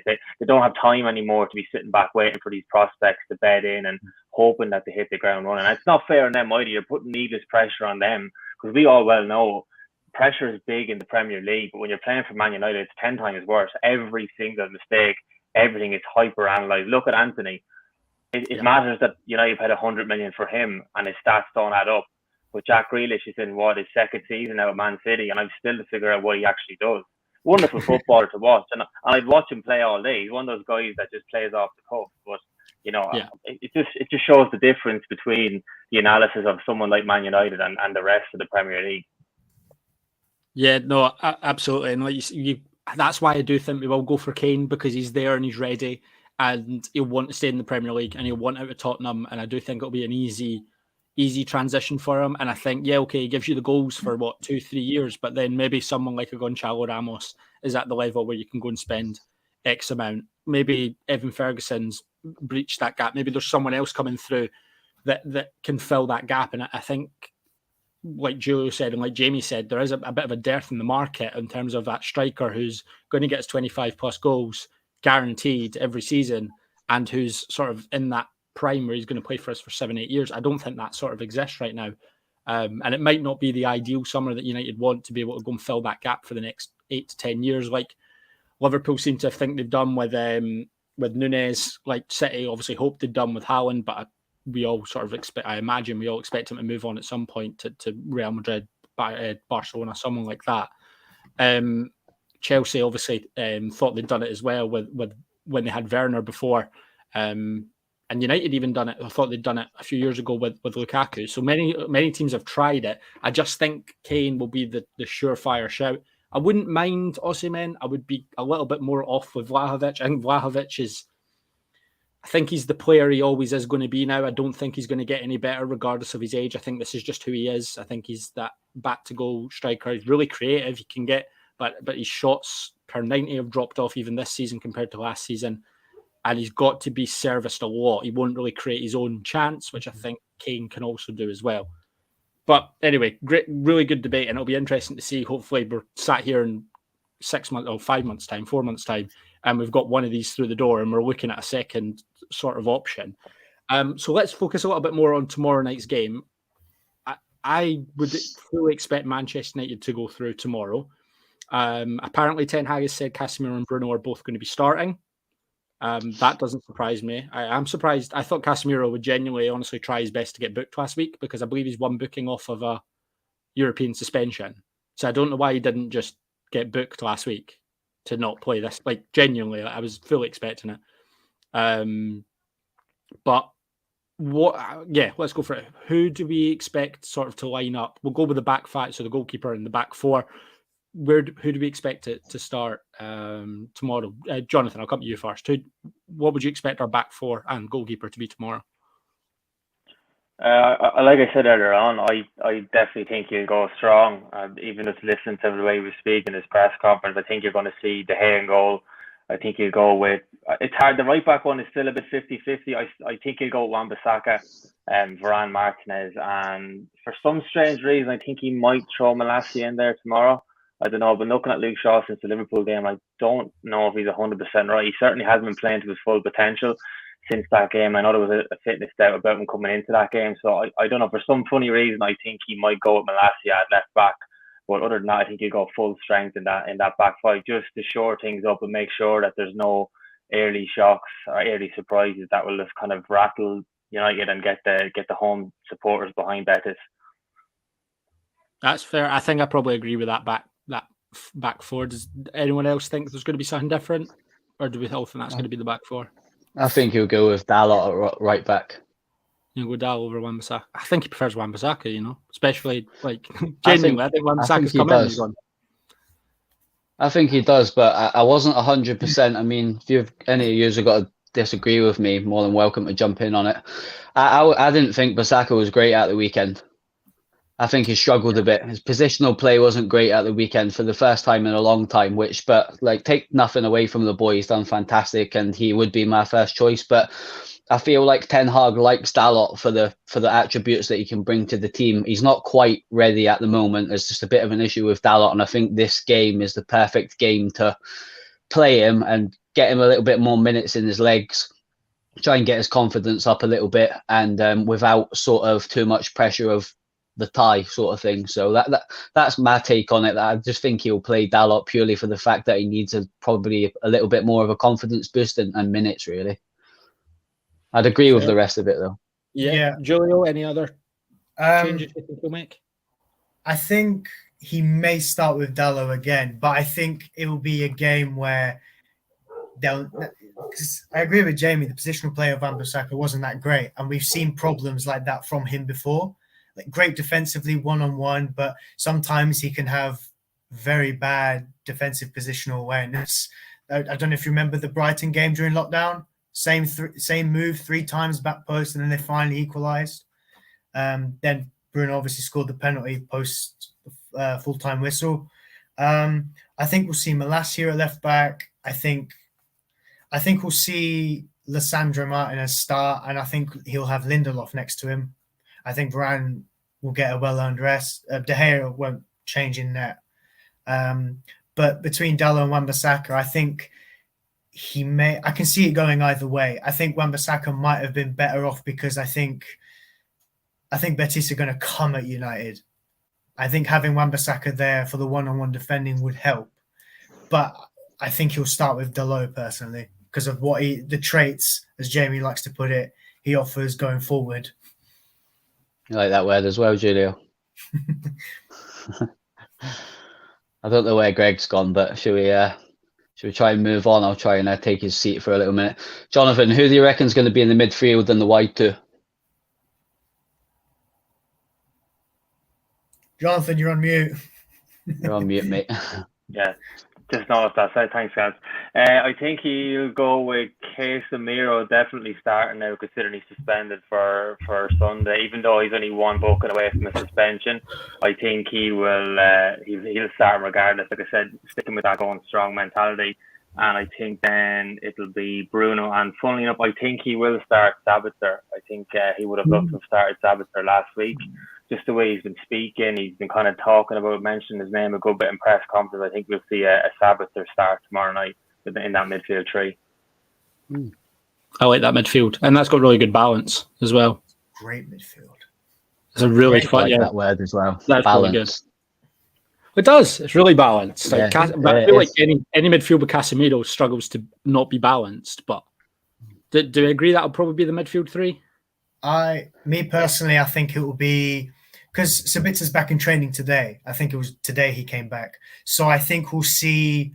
don't have time anymore to be sitting back waiting for these prospects to bed in and hoping that they hit the ground running. And it's not fair on them either. You're putting needless pressure on them, because we all well know pressure is big in the Premier League, but when you're playing for Man United, it's 10 times worse. Every single mistake, everything is hyper-analysed. Look at Anthony. It matters that United paid 100 million for him and his stats don't add up. But Jack Grealish is in his second season now at Man City, and I'm still to figure out what he actually does. Wonderful footballer to watch, and I'd watch him play all day. He's one of those guys that just plays off the cuff. But it just shows the difference between the analysis of someone like Man United and the rest of the Premier League. Yeah, no, absolutely, and like that's why I do think we will go for Kane, because he's there and he's ready, and he'll want to stay in the Premier League and he'll want out of Tottenham, and I do think it'll be an easy transition for him. And I think, he gives you the goals for 2-3 years, but then maybe someone like a Gonçalo Ramos is at the level where you can go and spend X amount maybe Evan Ferguson's breached that gap. Maybe there's someone else coming through that can fill that gap. And I think, like Julio said and like Jamie said, there is a bit of a dearth in the market in terms of that striker who's going to get his 25 plus goals guaranteed every season and who's sort of in that prime where he's going to play for us for 7-8 years. I don't think that sort of exists right now. And it might not be the ideal summer that United want to be able to go and fill that gap for the next 8 to 10 years, like Liverpool seem to think they've done with Núñez, like City obviously hoped they'd done with Haaland, but we all sort of expect, I imagine we all expect him to move on at some point to Real Madrid, Barcelona, someone like that. Chelsea obviously thought they'd done it as well with when they had Werner before. And United even done it. I thought they'd done it a few years ago with Lukaku. So many teams have tried it. I just think Kane will be the surefire shout. I wouldn't mind Osimhen. I would be a little bit more off with Vlahovic. I think Vlahovic I think he's the player he always is going to be now. I don't think he's going to get any better regardless of his age. I think this is just who he is. I think he's that back-to-goal striker. He's really creative. He can get, but his shots per 90 have dropped off even this season compared to last season. And he's got to be serviced a lot. He won't really create his own chance, which I think Kane can also do as well. But anyway, great, really good debate, and it'll be interesting to see. Hopefully, we're sat here in 6 months or 5 months' time, 4 months' time, and we've got one of these through the door, and we're looking at a second sort of option. So let's focus a little bit more on tomorrow night's game. I would fully expect Manchester United to go through tomorrow. Apparently, Ten Hag has said Casemiro and Bruno are both going to be starting. That doesn't surprise me. I'm surprised. I thought Casemiro would genuinely, honestly try his best to get booked last week because I believe he's one booking off of a European suspension. So I don't know why he didn't just get booked last week to not play this. Like, genuinely, I was fully expecting it. But let's go for it. Who do we expect sort of to line up? We'll go with the back five, so the goalkeeper and the back four. Who do we expect it to start tomorrow? Johnathan, I'll come to you first. What would you expect our back four and goalkeeper to be tomorrow? Like I said earlier on, I definitely think he'll go strong. Even just listening to the way we speak in his press conference, I think you're going to see De Gea in goal. I think he'll go with... It's hard. The right back one is still a bit 50-50. I think he'll go with Wan-Bissaka, Varane, Martinez. And for some strange reason, I think he might throw Malacia in there tomorrow. I don't know, but looking at Luke Shaw since the Liverpool game, I don't know if he's 100% right. He certainly hasn't been playing to his full potential since that game. I know there was a fitness doubt about him coming into that game, so I don't know. For some funny reason, I think he might go with Malacia at left back. But other than that, I think he'll go full strength in that back five just to shore things up and make sure that there's no early shocks or early surprises that will just kind of rattle United and get the home supporters behind Betis. That's fair. I think I probably agree with that back four. Does anyone else think there's going to be something different, or do we all think that's going to be the back four? I think he'll go with Dalot at right back. You go Dalot over Wan-Bissaka. I think he prefers Wan-Bissaka, especially like genuinely. I think Wan-Bissaka's coming in. He's gone. I think he does, but I wasn't 100%. I mean, if any of you have got to disagree with me, more than welcome to jump in on it. I didn't think Bissaka was great at the weekend. I think he struggled a bit. His positional play wasn't great at the weekend for the first time in a long time, but take nothing away from the boy. He's done fantastic and he would be my first choice. But I feel like Ten Hag likes Dalot for the attributes that he can bring to the team. He's not quite ready at the moment. There's just a bit of an issue with Dalot. And I think this game is the perfect game to play him and get him a little bit more minutes in his legs. Try and get his confidence up a little bit and without sort of too much pressure of the tie sort of thing. So that's my take on it. I just think he'll play Dalot purely for the fact that he needs probably a little bit more of a confidence boost and minutes, really. I'd agree with the rest of it, though. Yeah. Julio, any other changes you think he'll make? I think he may start with Dalot again, but I think it will be a game where because I agree with Jamie, the positional play of Wan-Bissaka wasn't that great, and we've seen problems like that from him before. Like great defensively one-on-one, but sometimes he can have very bad defensive positional awareness. I don't know if you remember the Brighton game during lockdown. Same move 3 times back post, and then they finally equalised. Then Bruno obviously scored the penalty post full-time whistle. I think we'll see Malacia at left back. I think I think we'll see Lissandro Martinez start, and I think he'll have Lindelof next to him. I think Varane will get a well-earned rest. De Gea won't change in net. But between Dalot and Wan-Bissaka, I think I can see it going either way. I think Wan-Bissaka might have been better off because I think Betis are going to come at United. I think having Wan-Bissaka there for the one-on-one defending would help. But I think he'll start with Dalot personally because of the traits, as Jamie likes to put it, he offers going forward. You like that word as well, Julio? I don't know where Greg's gone, but should we try and move on? I'll try and take his seat for a little minute. Johnathan, who do you reckon is going to be in the midfield and the wide two? Johnathan, you're on mute. You're on mute, mate. Yeah, just noticed that. So thanks, guys. I think he'll go with Casemiro definitely starting now, considering he's suspended for Sunday. Even though he's only one booking away from a suspension, I think he'll start regardless. Like I said, sticking with that going strong mentality. And I think then it'll be Bruno. And funnily enough, I think he will start Sabitzer. I think he would have loved to have started Sabitzer last week. Just the way he's been speaking, he's been kind of talking about, mentioning his name a good bit in press conference. I think we'll see a Sabitzer start tomorrow night in that midfield three. I like that midfield, and that's got really good balance as well. Great midfield. It's a really fun. Like that word as well. That's balance. Really good. It does. It's really balanced. Like, but I feel like any midfield with Casemiro struggles to not be balanced. But do you agree that'll probably be the midfield three? Me personally, I think it will be because Sabitzer's back in training today. I think it was today he came back. So I think we'll see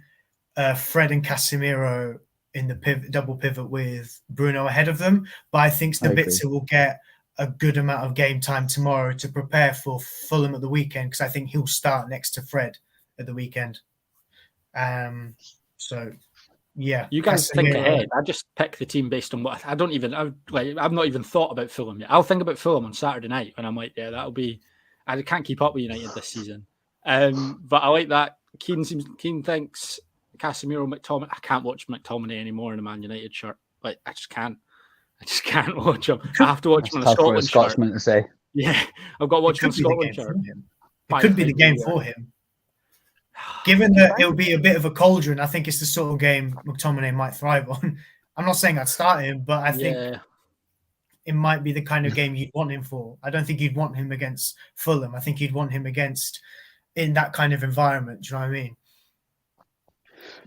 Fred and Casemiro in the double pivot with Bruno ahead of them. But I think Sabitzer will get a good amount of game time tomorrow to prepare for Fulham at the weekend because I think he'll start next to Fred at the weekend. So yeah, you guys think ahead. I just pick the team based on what I've not even thought about Fulham yet. I'll think about Fulham on Saturday night when I'm like, yeah, that'll be. I can't keep up with United this season, but I like that. Keane thinks Casemiro, McTominay. I can't watch McTominay anymore in a Man United shirt. Like I just can't watch him. I have to watch him in a Scotland shirt. Scotsman to say. Yeah, I've got to watch him in a Scotland shirt. It could be the game for him. Given that it'll be a bit of a cauldron, I think it's the sort of game McTominay might thrive on. I'm not saying I'd start him, but I think it might be the kind of game you'd want him for. I don't think you'd want him against Fulham. I think you'd want him in that kind of environment. Do you know what I mean?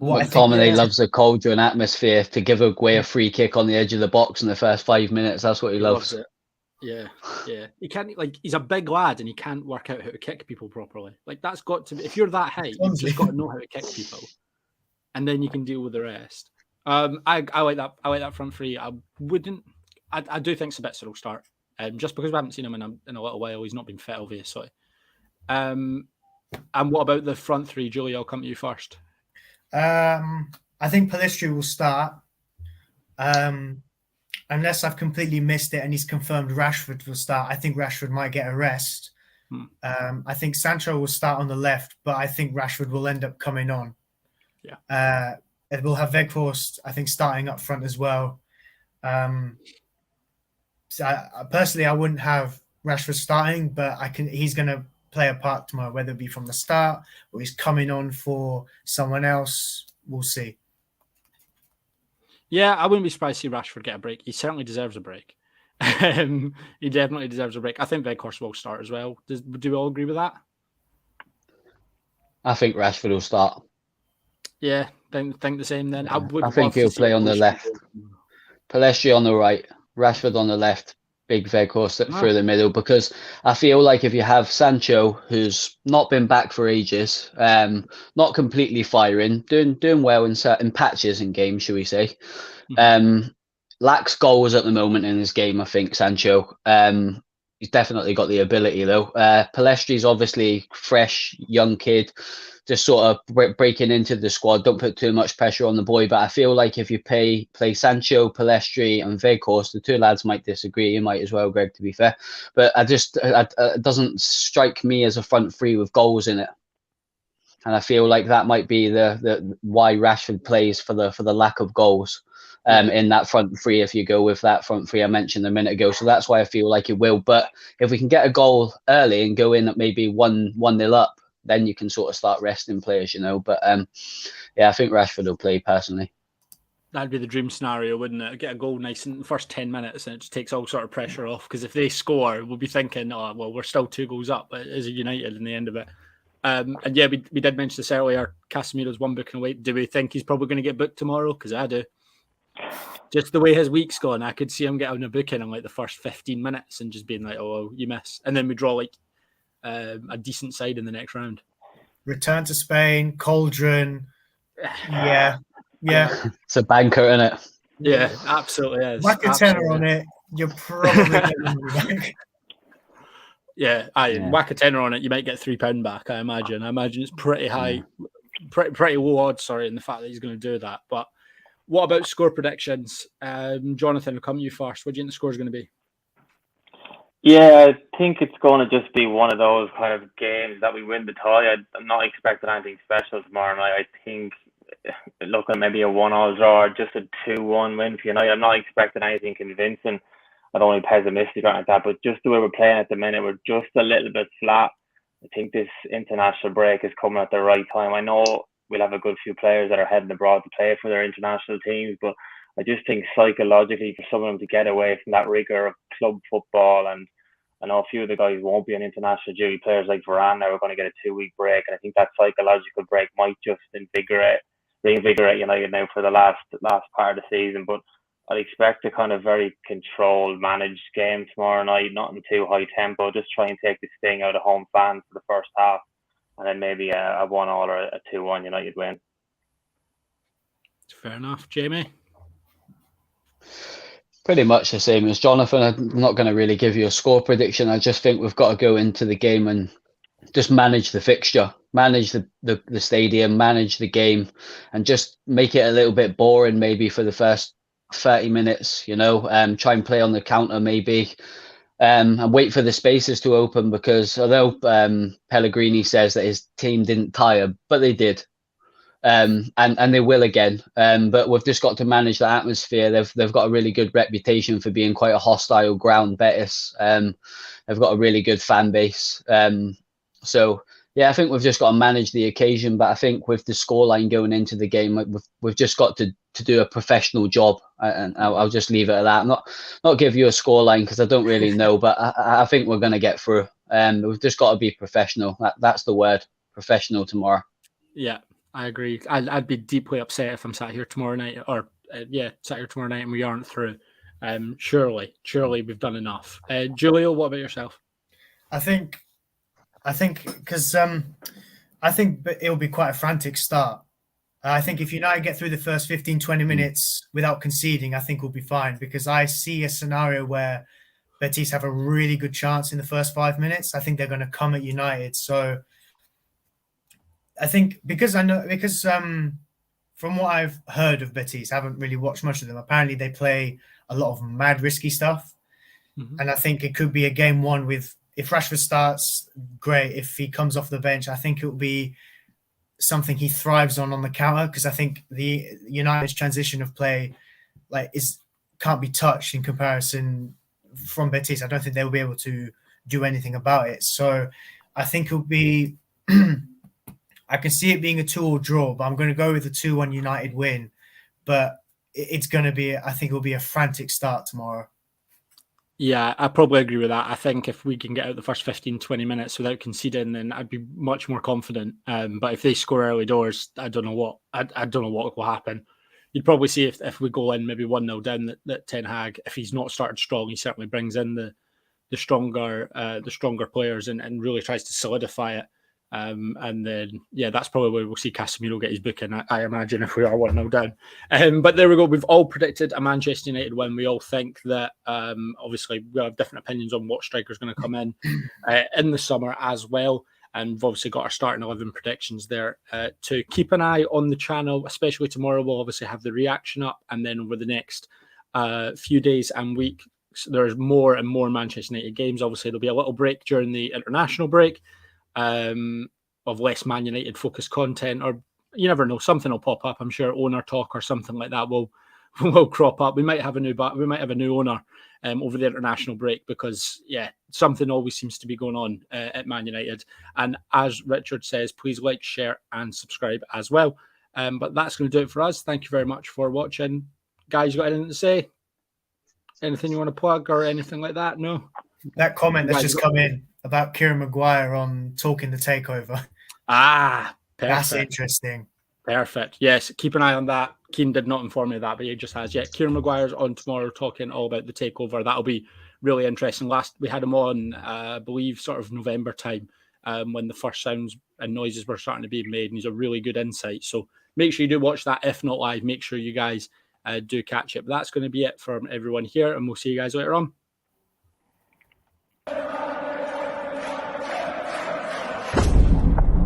McTominay loves the cauldron atmosphere to give away a free kick on the edge of the box in the first 5 minutes. That's what he loves. It. Yeah. He can't he's a big lad and he can't work out how to kick people properly. Like that's got to be, if you're that height, you've just got to know how to kick people, and then you can deal with the rest. I like that. I like that front three. I do think Sabitzer will start, just because we haven't seen him in a little while. He's not been fit, obviously. And what about the front three, Julio? I'll come to you first. I think Pellestri will start. Unless I've completely missed it and he's confirmed Rashford will start, I think Rashford might get a rest. I think Sancho will start on the left, but I think Rashford will end up coming on. Yeah. We'll have Weghorst, I think, starting up front as well. So personally, I wouldn't have Rashford starting, but he's going to play a part tomorrow, whether it be from the start or he's coming on for someone else. We'll see. Yeah, I wouldn't be surprised to see Rashford get a break. He certainly deserves a break. He definitely deserves a break. I think Weghorst will start as well. Do we all agree with that? I think Rashford will start. Yeah, think the same then. I think he'll play on the left. Pellestri on the right, Rashford on the left, big Weghorst through the middle, because I feel like if you have Sancho, who's not been back for ages, not completely firing, doing well in certain patches in games, shall we say, lacks goals at the moment in his game, I think, Sancho. He's definitely got the ability, though. Pellestri's obviously fresh, young kid, just sort of breaking into the squad. Don't put too much pressure on the boy, but I feel like if you play Sancho, Pellestri and Weghorst, the two lads might disagree. You might as well, Greg, to be fair. But it doesn't strike me as a front three with goals in it. And I feel like that might be the why Rashford plays for the lack of goals. in that front three, if you go with that front three I mentioned a minute ago. So that's why I feel like it will. But if we can get a goal early and go in at maybe 1-0 up, then you can sort of start resting players, But yeah, I think Rashford will play personally. That'd be the dream scenario, wouldn't it? Get a goal nice in the first 10 minutes and it just takes all sort of pressure off. Because if they score, we'll be thinking, oh, well, we're still 2 goals up as a United in the end of it. And yeah, we did mention this earlier. Casemiro's one booking away. Do we think he's probably going to get booked tomorrow? Because I do. Just the way his week's gone, I could see him getting a booking in like the first 15 minutes and just being like, oh, you miss. And then we draw like a decent side in the next round. Return to Spain, Cauldron. Yeah. It's a banker, isn't it? Yeah, absolutely is. Whack a tenner on it, you're probably getting money back. Yeah, whack a tenner on it, you might get £3 back, I imagine. I imagine it's pretty high, pretty low odds, in the fact that he's going to do that. But what about score predictions? Johnathan, I'll come to you first. What do you think the score is going to be? Yeah, I think it's going to just be one of those kind of games that we win the tie. I'm not expecting anything special tomorrow night. I think looking maybe a 1-1 draw or just a 2-1 win for United. I'm not expecting anything convincing. I don't want to be pessimistic or like that, but just the way we're playing at the minute, we're just a little bit flat. I think this international break is coming at the right time. I know we'll have a good few players that are heading abroad to play for their international teams, but I just think psychologically for some of them to get away from that rigor of club football, and I know a few of the guys won't be on international duty, players like Varane now are going to get a 2-week break, and I think that psychological break might just reinvigorate United now for the last part of the season. But I'd expect a kind of very controlled, managed game tomorrow night, not in too high tempo, just try and take the sting out of home fans for the first half, and then maybe a 1-1 or a 2-1 United win. Fair enough. Jamie? Pretty much the same as Johnathan. I'm not going to really give you a score prediction. I just think we've got to go into the game and just manage the fixture, manage the stadium, manage the game, and just make it a little bit boring maybe for the first 30 minutes, try and play on the counter maybe, and wait for the spaces to open, because although Pellegrini says that his team didn't tire, but they did. And they will again. But we've just got to manage the atmosphere. They've got a really good reputation for being quite a hostile ground, Betis. They've got a really good fan base. So yeah, I think we've just got to manage the occasion. But I think with the scoreline going into the game, we've just got to do a professional job. And I'll just leave it at that. Not give you a scoreline because I don't really know. But I think we're going to get through. We've just got to be professional. That's the word, professional tomorrow. Yeah. I agree. I'd be deeply upset if I'm sat here tomorrow night, and we aren't through. Surely we've done enough. Julio, what about yourself? I think because I think it'll be quite a frantic start. I think if United get through the first 15-20 minutes without conceding, I think we'll be fine, because I see a scenario where Betis have a really good chance in the first 5 minutes. I think they're going to come at United. So I think because from what I've heard of Betis, I haven't really watched much of them. Apparently they play a lot of mad risky stuff. Mm-hmm. And I think it could be a game one with, if Rashford starts, great. If he comes off the bench, I think it will be something he thrives on the counter, because I think the United's transition of play can't be touched in comparison from Betis. I don't think they'll be able to do anything about it. So I think it'll be I can see it being a 2-2 draw, but I'm going to go with a 2-1 United win. But it's going to be, I think it'll be a frantic start tomorrow. Yeah, I probably agree with that. I think if we can get out the first 15-20 minutes without conceding, then I'd be much more confident. But if they score early doors, I don't know what will happen. You'd probably see if we go in maybe 1-0 down that Ten Hag, if he's not started strong, he certainly brings in the stronger players and really tries to solidify it. And then, yeah, that's probably where we'll see Casemiro get his booking, I imagine, if we are 1-0 down. But there we go. We've all predicted a Manchester United win. We all think that, obviously, we have different opinions on what striker's going to come in the summer as well. And we've obviously got our starting 11 predictions there to keep an eye on the channel, especially tomorrow. We'll obviously have the reaction up. And then over the next few days and weeks, there's more and more Manchester United games. Obviously, there'll be a little break during the international break. Of less Man United focused content, or you never know, something will pop up. I'm sure owner talk or something like that will will crop up. We might have a new owner over the international break, because something always seems to be going on at Man United. And as Richard says, please like, share, and subscribe as well. But that's going to do it for us. Thank you very much for watching, guys. You got anything to say? Anything you want to plug or anything like that? No. That comment that's just come in about Kieran Maguire on Talking the Takeover. Perfect. That's interesting. Perfect. Yes, keep an eye on that. Keane did not inform me of that, but he just has. Yeah, Kieran Maguire's on tomorrow talking all about the takeover. That'll be really interesting. Last we had him on, I believe, sort of November time, when the first sounds and noises were starting to be made, and he's a really good insight. So make sure you do watch that. If not live, make sure you guys do catch it. But that's going to be it from everyone here, and we'll see you guys later on.